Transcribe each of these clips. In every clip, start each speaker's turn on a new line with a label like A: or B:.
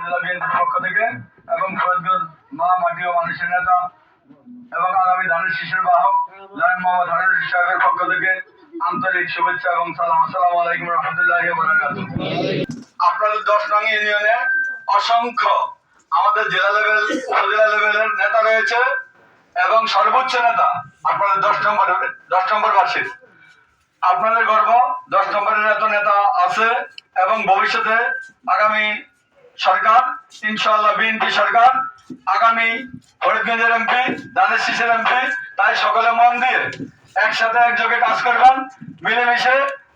A: উপজেলা বিএনপির পক্ষ থেকে এবং ফরিদগঞ্জ মা মাটি ও মানুষের নেতা এবং আগামী ধানের শীষের বাহক জনাব মোহাম্মদ হারুন রশিদ সাহেবের পক্ষ থেকে আন্তরিক শুভেচ্ছা এবং সালাম। আসসালামু আলাইকুম রহমতুল্লাহি ওয়া বারাকাতুহু। আপনাদের 10 নং ইউনিয়নে অসংখ্য আমাদের জেলা লেভেল উপজেলা লেভেলের নেতা রয়েছে এবং সর্বোচ্চ নেতা আপনাদের 10 নম্বর বার্ষিক আপনাদের গর্ব 10 নম্বরের এত নেতা আছে এবং ভবিষ্যতে আগামী সরকার ইনশাআল্লাহ বিএনপি সরকার আগামী ফরিদগঞ্জের এমপি ধানের শীষের এমপি তাই সকলে মন দিয়ে একসাথে একযোগে কাজ করবেন মিলেমিশে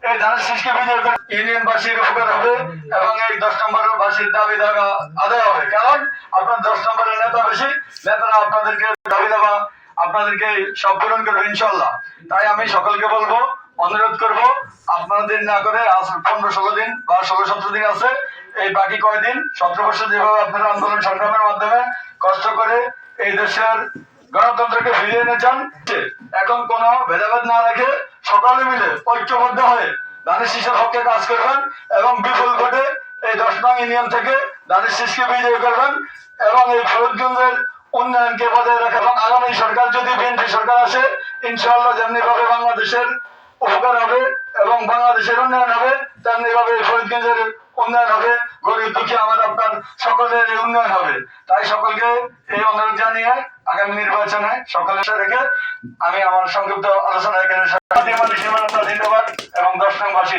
A: এই ধানের শীষকে বিজয় করে ইউনিয়নবাসীর উপকার হবে এবং এই 10 নম্বরের বাসীর দাবি দাবা আদায় হবে। কারণ আপনার 10 নম্বরের নেতা বেশি নেতারা আপনাদেরকে দাবি দাবা আপনাদেরকে সব পূরণ করবে ইনশাআল্লাহ। তাই আমি সকলকে বলবো অনুরোধ করব আপনাদের না করে 15-16 দিন বা 16-17 দিন আছে এই বাকি কয়দিন 17 বছর যেভাবে আপনারা আন্দোলন সংগ্রামের মাধ্যমে কষ্ট করে এই দেশের গণতন্ত্রকে ফিরিয়ে এনেছেন এখন কোনো ভেদাভেদ না রেখে সকলে মিলে ঐক্যবদ্ধ হয়ে ধানের শীষের পক্ষে কাজ করবেন এবং বিপুল ভোটে এই 10 নং ইউনিয়ন থেকে ধানের শীষকে বিজয়ী করবেন এবং এই ফরিদগঞ্জের উন্নয়নকে বজায় রাখা এবং আগামী সরকার যদি বিএনপি সরকার আসে ইনশাআল্লাহ যেমনি ভাবে বাংলাদেশের উপকার হবে এবং বাংলাদেশের উন্নয়ন হবে তেমনি ভাবে ফরিদগঞ্জের উন্নয়ন হবে গরিব দুঃখী আমার আপনার সকলের উন্নয়ন হবে। তাই সকলকে এই অনুরোধ জানিয়ে আগামী নির্বাচনে সকলের সাথে রেখে আমি আমার সংক্ষিপ্ত আলোচনা এখানে ধন্যবাদ এবং 10 নং বার্ষিক